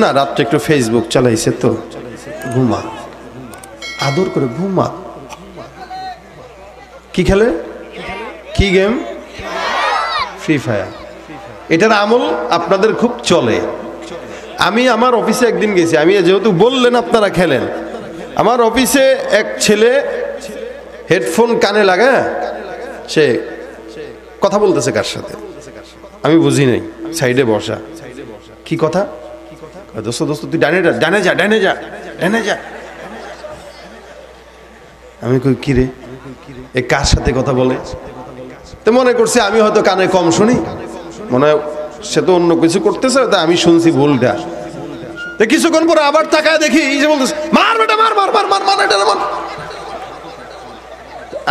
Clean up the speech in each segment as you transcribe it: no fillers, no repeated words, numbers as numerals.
না রাত্রে একটু ফেসবুক চালাইছে তো ঘুমা, আদর করে ঘুমা। কি খেলে, কি গেম? Free fire. এটার আমল আপনাদের খুব চলে। আমি আমার অফিসে একদিন গেছি, আমি যেহেতু বললেন আপনারা খেলেন, আমার অফিসে এক ছেলে হেডফোন কানে লাগা সে কথা বলতেছে কার সাথে আমি বুঝি নাই, সাইডে বসা। কি কথা? দোস্ত দোস্ত তুই ডানে যা, ডানে যা, ডানে যা, ডানে যা। আমি কই কি রে, এ কার সাথে কথা বলে? তো মনে করছে আমি হয়তো কানে কম শুনি, মনে হয় সে তো অন্য কিছু করতেছে, তা আমি শুনছি ভুলটা। তো কিছুক্ষণ পরে আবার তাকায় দেখি এই যে বলতেছে মার বেটা মার মার মার মার মার এটা মার।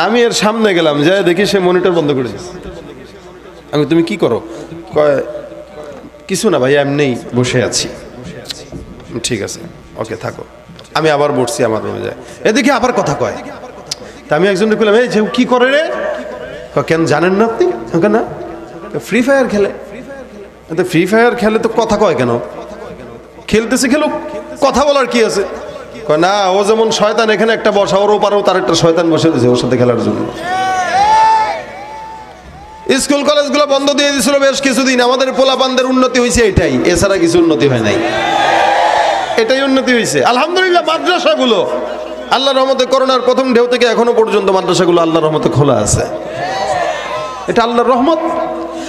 আমি এর সামনে গেলাম, যাই দেখি সে মনিটর বন্ধ করে দিয়েছে। আমি তুমি কি করো? কয় কিছু না ভাই, এমনি বসে আছি। ঠিক আছে, ওকে থাকো। আমি আবার বসছি আমার রুমে, যায় এদিকে আবার কথা কয়। তা আমি একজনকে বললাম এই যে কি করে রে? কেন জানেন না আপনি? না, ফ্রি ফায়ার খেলে। ফ্রি ফায়ার খেলে তো কথা কয় কেন? খেলতেছে খেলুক, কথা বলার কি আছে? না, ও যেমন শয়তান এখানে একটা বসা, ওর ওপারেও তার একটা শয়তান বসে দিয়েছে ওর সাথে খেলার জন্য। স্কুল কলেজগুলো বন্ধ দিয়ে দিয়েছিল বেশ কিছুদিন, আমাদের পোলাপানদের উন্নতি হয়েছে এটাই, এছাড়া কিছু উন্নতি হয় নাই। এটাই উন্নতি হয়েছে আলহামদুলিল্লাহ। মাদ্রাসাগুলো আল্লাহর রহমতে করোনার প্রথম ঢেউ থেকে এখনো পর্যন্ত মাদ্রাসাগুলো আল্লাহর রহমতে খোলা আছে, এটা আল্লাহর রহমত।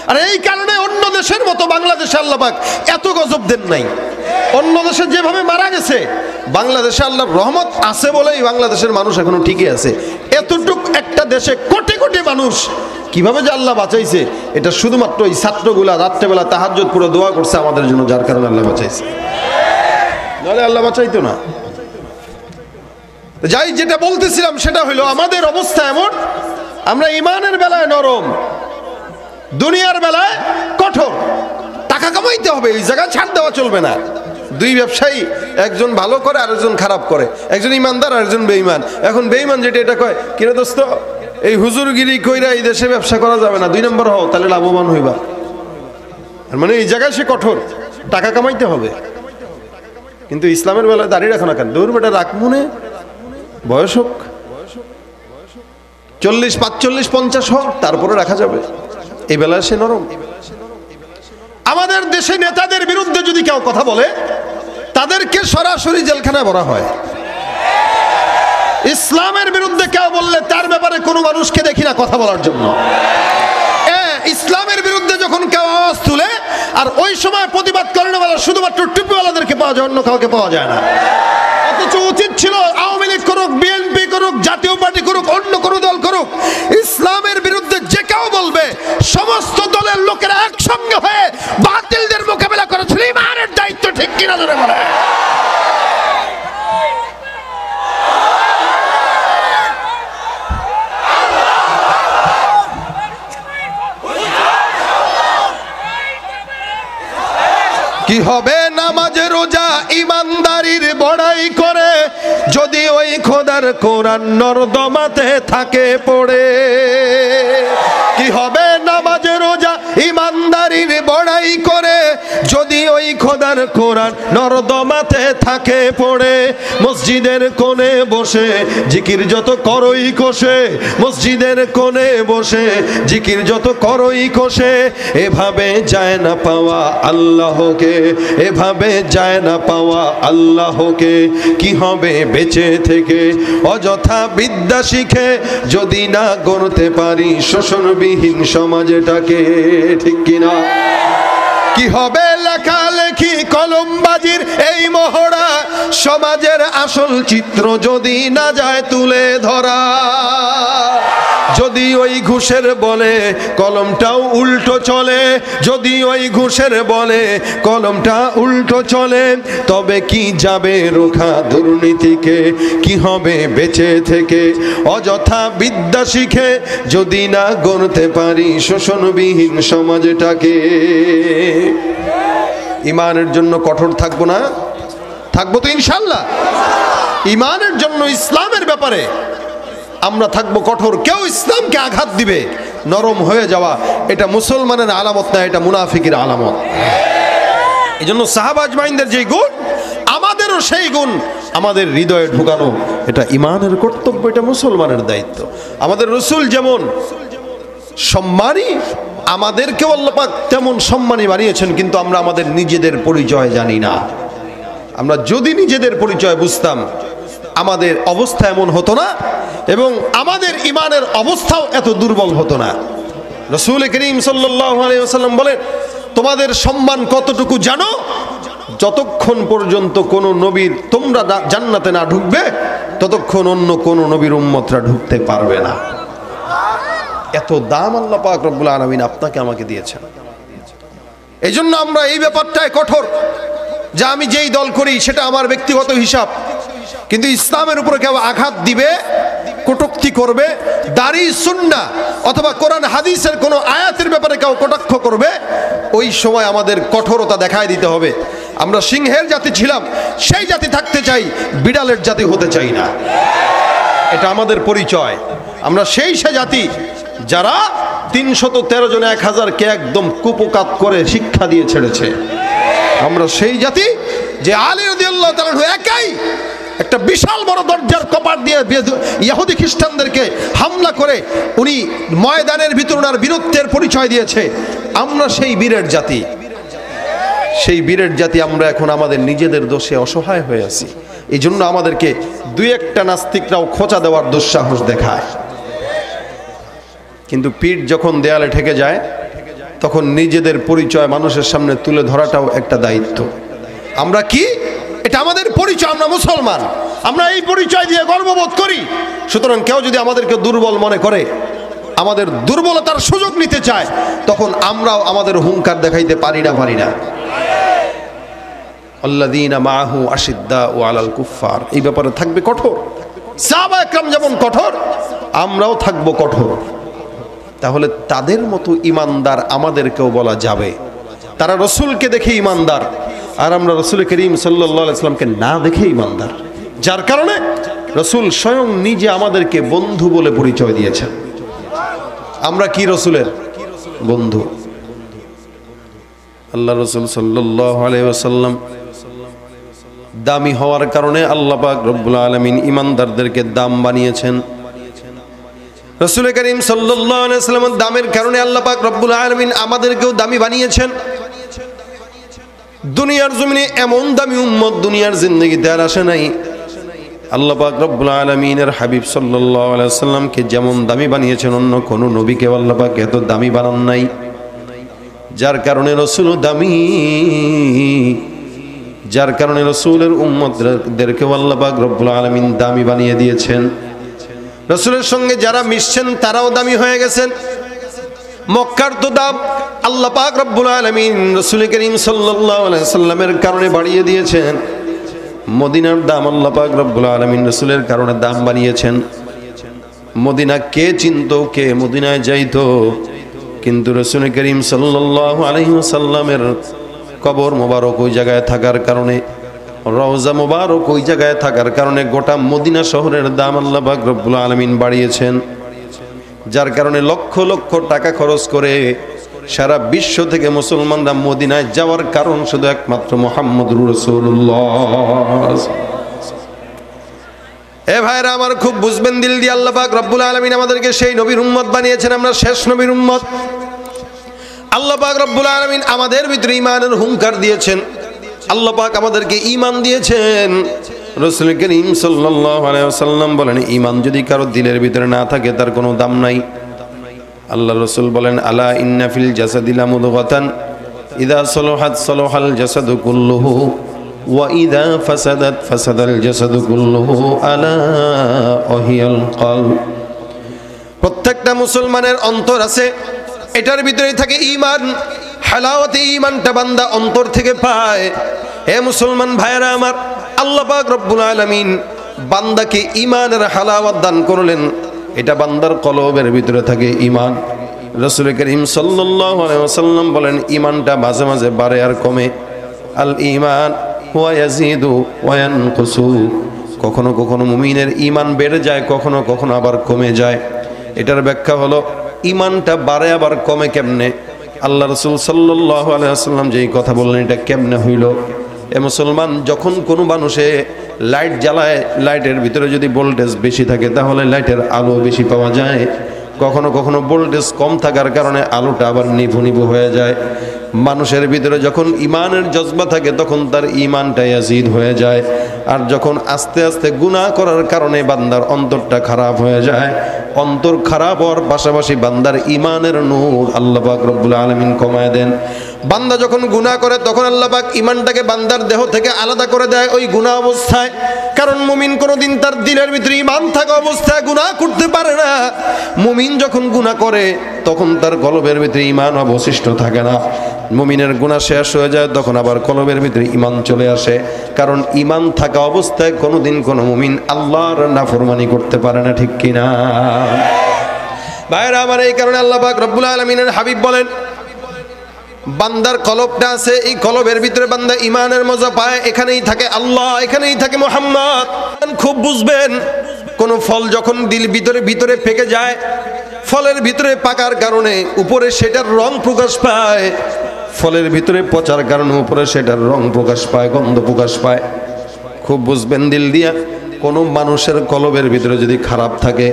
আর এই কারণে অন্য দেশের মতো বাংলাদেশে আল্লাহ পাক এত গজব দেন নাই। অন্য দেশে যেভাবে মারা গেছে, বাংলাদেশে আল্লাহর রহমত আছে বলেই বাংলাদেশের মানুষ এখনো ঠিকই আছে। এতটুক একটা দেশে কোটি কোটি মানুষ কিভাবে যে আল্লাহ বাঁচাইছে, এটা শুধুমাত্র এই ছাত্রগুলা রাত্রেবেলা তাহাজ্জুদ পুরো দোয়া করছে আমাদের জন্য, যার কারণে আল্লাহ বাঁচাইছে, নাহলে আল্লাহ বাঁচাইতো না। যাই, যেটা বলতেছিলাম সেটা হলো আমাদের অবস্থা এমন, আমরা ইমানের বেলায় নরম, দুনিয়ার বেলায় কঠোর। টাকা কামাইতে হবে, এই জায়গায় ছাড় দেওয়া চলবে না। দুই ব্যবসায়ী, একজন ভালো করে আর একজন খারাপ করে, একজন ইমানদার আর একজন বেঈমান। এখন বেঈমান যেটা এটা কয়, কিরে দোস্ত এই হুজুরগিরি কইরা এই দেশে ব্যবসা করা যাবে না, 2 নম্বর হও তাহলে লাভবান হইবা। মানে এই জায়গায় সে কঠোর, টাকা কামাইতে হবে। কিন্তু ইসলামের বেলায় দাঁড়িয়ে রাখো না কেন? দৌড় বেটা রাখ, মনে বয়স হোক 40, 45, 50 হোক, তারপরে রাখা যাবে। এই বেলায় সে নরম। আমাদের দেশে নেতাদের বিরুদ্ধে যদি কেউ কথা বলে, তাদেরকে সরাসরি জেলখানায় ভরা হয়। ইসলামের বিরুদ্ধে কেউ বললে তার ব্যাপারে কোনো মানুষকে দেখি না কথা বলার জন্য। ইসলামের বিরুদ্ধে যখন কেউ আওয়াজ তুলে, আর ওই সময় প্রতিবাদ করে না, শুধুমাত্র টুপিওয়ালাদেরকে পাওয়া যায়, অন্য কাউকে পাওয়া যায় না। অথচ উচিত ছিল আওয়ামী লীগ করুক, বিএনপি করুক, জাতীয় পার্টি করুক, অন্য কোনো দল করুক, ইসলামের বিরুদ্ধে যে কেউ বলবে, সমস্ত দলের লোকেরা একসঙ্গে হয়ে বাতিলদের মোকাবেলা করেছিল। ইমানের দায়িত্ব ঠিক কিনা ধরে বলে? কি হবে নামাজ রোজা ইমানদারির বড়াই করে, যদি ওই খোদার কোরআন নর্দমাতে থাকে পড়ে। কি হবে নামাজ রোজা ইমানদারির বড়াই করে, যদি ওই খোদার কোরআন নর্দমাতে থাকে পড়ে। মসজিদের কোণে বসে জিকির যত করই কষে, মসজিদের কোণে বসে জিকির যত করই কষে, এভাবে যায় না পাওয়া আল্লাহকে, এভাবে যায় না পাওয়া আল্লাহকে। কি হবে বেঁচে থেকে অযথা বিদ্যা শিখে, যদি না গড়তে পারি শোষণবিহীন সমাজটাকে, ঠিক কিনা? কি হবে লেখালেখি কলমবাজির এই মহড়া, সমাজের আসল চিত্র যদি না যায় তুলে ধরা। যদি ওই ঘুষের বলে কলমটাও উল্টো চলে, যদি ওই ঘুষের বলে কলমটা উল্টো চলে, তবে কি যাবে রোখা দুর্নীতিকে? কি হবে বেঁচে থেকে অযথা বিদ্যা শিখে, যদি না গড়তে পারি শোষণবিহীন সমাজটাকে? ইমানের জন্য কঠোর থাকবো না? থাকবো তো ইনশাল্লাহ। ইমানের জন্য, ইসলামের ব্যাপারে আমরা থাকবো কঠোর। কেউ ইসলামকে আঘাত দিবে, নরম হয়ে যাওয়া, এটা মুসলমানের আলামত না, এটা মুনাফিকের আলামত। এজন্য সাহাবা আজমাইনদের যে গুণ, আমাদেরও সেই গুণ আমাদের হৃদয়ে ঢুকানো, এটা ইমানের কর্তব্য, এটা মুসলমানের দায়িত্ব। আমাদের রাসূল যেমন সম্মানী, আমাদেরকেও আল্লাহ পাক তেমন সম্মানী বানিয়েছেন, কিন্তু আমরা আমাদের নিজেদের পরিচয় জানি না। আমরা যদি নিজেদের পরিচয় বুঝতাম, আমাদের অবস্থা এমন হতো না এবং আমাদের ইমানের অবস্থাও এত দুর্বল হতো না। রাসূল করিম সাল্লাল্লাহু আলাইহি ওয়াসাল্লাম বলেন, তোমাদের সম্মান কতটুকু জানো? যতক্ষণ পর্যন্ত কোন নবীর তোমরা জান্নাতে না ঢুকবে, ততক্ষণ অন্য কোন নবীর উম্মতরা ঢুকতে পারবে না। এত দাম আল্লাহ পাক রব্বুল আলামিন আপনাকে আমাকে দিয়েছেন। এই জন্য আমরা এই ব্যাপারটায় কঠোর, যে আমি যেই দল করি সেটা আমার ব্যক্তিগত হিসাব, কিন্তু ইসলামের উপরে কেউ আঘাত দিবে, কটূক্তি করবে, দাড়ি সুন্নাহ অথবা কোরআন হাদিসের কোনো আয়াতের ব্যাপারে কেউ কটাক্ষ করবে, ওই সময় আমাদের কঠোরতা দেখায় দিতে হবে। আমরা সিংহের জাতি ছিলাম, সেই জাতি থাকতে চাই, বিড়ালের জাতি হতে চাই না। এটা আমাদের পরিচয়। আমরা সেই জাতি যারা 313 জন 1000-কে একদম কুপকাত করে শিক্ষা দিয়ে ছেড়েছে। আমরা সেই জাতি যে আলী রাদিয়াল্লাহু তাআলা একাই একটা বিশাল বড় দরজার কপাট দিয়ে ইহুদি খ্রিস্টানদেরকে হামলা করে উনি ময়দানের ভিতর ওনার বীরত্বের পরিচয় দিয়েছে। আমরা সেই বীরের জাতি, সেই বীরের জাতি আমরা এখন আমাদের নিজেদের দোষে অসহায় হয়ে আছি। এই জন্য আমাদেরকে দুই একটা নাস্তিকরাও খোঁচা দেওয়ার দুঃসাহস দেখায়, কিন্তু পিঠ যখন দেয়ালে ঠেকে যায় তখন নিজেদের পরিচয় মানুষের সামনে তুলে ধরাটাও একটা দায়িত্ব। আমরা কি? এটা আমাদের পরিচয়, আমরা মুসলমান, আমরা এই পরিচয় দিয়ে গর্ববোধ করি। সুতরাং কেউ যদি আমাদেরকে দুর্বল মনে করে, আমাদের দুর্বলতার সুযোগ নিতে চায়, তখন আমরাও আমাদের হুঙ্কার দেখাইতে পারি না। আল্লাযীনা মাআহু আশিদ্দাউ আলাল কুফফার, এই ব্যাপারে থাকবে কঠোর। সাহাবা একরাম যেমন কঠোর, আমরাও থাকবো কঠোর। তাহলে তাদের মতো ইমানদার আমাদেরকেও বলা যাবে। তারা রসুলকে দেখে ইমানদার, আর আমরা রসুল করিম সাল্লাল্লাহু আলাইহি ওয়াসাল্লামকে না দেখে ইমানদার, যার কারণে রসুল স্বয়ং নিজে আমাদেরকে বন্ধু বলে পরিচয় দিয়েছেন। আমরা কি রসুলের বন্ধু। আল্লাহ রসুল সাল্লাল্লাহু আলাইহি ওয়াসাল্লাম দামি হওয়ার কারণে আল্লাহ পাক রব্বুল আলামিন ইমানদারদেরকে দাম বানিয়েছেন। রাসূল করিম সাল্লাল্লাহু আলাইহি ওয়াসাল্লামের দামের কারণে আল্লাহ পাক রব্বুল আলামিন আমাদেরকেও দামি বানিয়েছেন। দুনিয়ার জমিনে এমন দামি উম্মত দুনিয়ার জিন্দেগিতে আর আসে নাই। আল্লাহ পাক রব্বুল আলামিনের হাবিব সাল্লাল্লাহু আলাইহি ওয়াসাল্লামকে যেমন দামি বানিয়েছেন, অন্য কোন নবীকে আল্লাহ পাক এত দামি বানান নাই। যার কারণে রাসূল দামি, যার কারণে রাসূলের উম্মতদেরকে আল্লাহ পাক রব্বুল আলামিন দামি বানিয়ে দিয়েছেন। রাসূলের সঙ্গে যারা মিশছেন তারাও দামি হয়ে গেছেন। মক্কার তো দাম আল্লাহ পাক রব্বুল আলামিন রাসূল করিম সাল্লাল্লাহু আলাইহি ওয়াসাল্লামের কারণে বাড়িয়ে দিয়েছেন। মদিনার দাম আল্লাহ পাক রব্বুল আলামিন রাসূলের কারণে দাম বানিয়েছেন। মদিনা কে চিনতো, কে মদিনায় যাইতো, কিন্তু রাসূল করিম সাল্লাল্লাহু আলাইহি ওয়াসাল্লামের কবর মোবারক ওই জায়গায় থাকার কারণে, রওজা মোবারক ওই জায়গায় থাকার কারণে গোটা মদিনা শহরের দাম আল্লাহ পাক রব্বুল আলামিন বাড়িয়েছেন। যার কারণে লক্ষ লক্ষ টাকা খরচ করে সারা বিশ্ব থেকে মুসলমানরা মদিনায় যাওয়ার কারণ শুধু একমাত্র মুহাম্মদুর রাসূলুল্লাহ। এ ভাইরা আমার, খুব বুঝবেন দিল দিয়ে, আল্লাহ পাক রব্বুল আলামিন আমাদেরকে সেই নবীর উম্মত বানিয়েছেন। আমরা শেষ নবীর উম্মত। আল্লাহ পাক রব্বুল আলামিন আমাদের ভিতরে ঈমানের হুঙ্কার দিয়েছেন। আল্লাহ পাক আমাদেরকে ঈমান দিয়েছেন। রাসূল করিম সাল্লাল্লাহু আলাইহি ওয়াসাল্লাম বলেন, ঈমান যদি কারো দিলের ভিতরে না থাকে তার কোনো দাম নাই। আল্লাহ রাসূল বলেন, আলা ইন্না ফিল জাসাদি লামুদগাতান ইযা সালাহাত সালাহাল জাসাদু কুল্লুহু ওয়া ইযা ফাসাদাত ফাসাদাল জাসাদু কুল্লুহু আলা ওয়াহিয়াল কলব। প্রত্যেকটা মুসলমানের অন্তর আছে, এটার ভিতরে থাকে ঈমান। হালাওয়াতে ঈমানটা বান্দা অন্তর থেকে পায়। হে মুসলমান ভাইরা আমার, আল্লাহ পাক রব্বুল আলামিন বান্দাকে ঈমানের হালাওয়াত দান করলেন। এটা বান্দার কলবের ভিতরে থাকে ঈমান। রাসূল করিম সাল্লাল্লাহু আলাইহি ওয়াসাল্লাম বলেন, ঈমানটা মাঝে মাঝে বাড়ে আর কমে। আল ঈমান ওয়া ইয়াজিদু ওয়া ইয়ানকুসু। কখনো কখনো মুমিনের ঈমান বেড়ে যায়, কখনো কখনো আবার কমে যায়। এটার ব্যাখ্যা হলো, ঈমানটা বাড়ে আবার কমে কেমনে? আল্লাহ রাসূল সাল্লাল্লাহু আলাইহি ওয়াসাল্লাম যেই কথা বললেন এটা কেমনে হইল? এ মুসলমান, যখন কোনো মানুষে লাইট জ্বালায়, লাইটের ভিতরে যদি ভোল্টেজ বেশি থাকে তাহলে লাইটের আলো বেশি পাওয়া যায়। কখনো কখনো ভোল্টেজ কম থাকার কারণে আলোটা আবার নিভু নিভু হয়ে যায়। মানুষের ভিতরে যখন ইমানের জজবা থাকে তখন তার ইমানটা ইয়াজিদ হয়ে যায়। আর যখন আস্তে আস্তে গুনাহ করার কারণে বান্দার অন্তরটা খারাপ হয়ে যায়, অন্তর খারাপ হওয়ার পাশাপাশি বান্দার ইমানের নূর আল্লাহ পাক রব্বুল আলামিন কমায় দেন। বান্দা যখন গুনাহ করে তখন আল্লাহ পাক ইমানটাকে বান্দার দেহ থেকে আলাদা করে দেয় ওই গুনাহ অবস্থায়। কারণ মুমিন কোনোদিন তার দিলের ভিতরে ইমান থাকা অবস্থায় গুনাহ করতে পারে না। মুমিন যখন গুনাহ করে তখন তার কলবের ভিতরে ইমান অবশিষ্ট থাকে না। মুমিনের গুনাহ শেষ হয়ে যায় তখন আবার কলবের ভিতরে ইমান চলে আসে। কারণ ইমান থাকা অবস্থায় কোনোদিন কোনো মুমিন আল্লাহর নাফরমানি করতে পারে না, ঠিক কিনা ভাইরা আমার? এই কারণে আল্লাহ পাক রব্বুল আলামিনের হাবিব বলেন, বান্দার কলবটা আছে, এই কলবের ভিতরে বান্দা ইমানের মজা পায়, এখানেই থাকে আল্লাহ, এখানেই থাকে মুহাম্মদ। খুব বুঝবেন, কোন ফল যখন দিল ভিতরে ভিতরে পেকে যায়, ফলের ভিতরে পাকার কারণে উপরে সেটার রং প্রকাশ পায়, ফলের ভিতরে পচার কারণে উপরে সেটার রং প্রকাশ পায়, গন্ধ প্রকাশ পায়। খুব বুঝবেন দিল দিয়া, কোনো মানুষের কলবের ভিতরে যদি খারাপ থাকে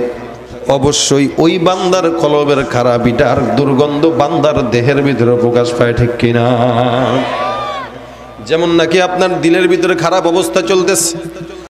অবশ্যই ওই বান্দার কলবের খারাপিটার দুর্গন্ধ বান্দার দেহের ভিতরে প্রকাশ পায়, ঠিক কিনা? যেমন নাকি আপনার দিলের ভিতরে খারাপ অবস্থা চলতেছে,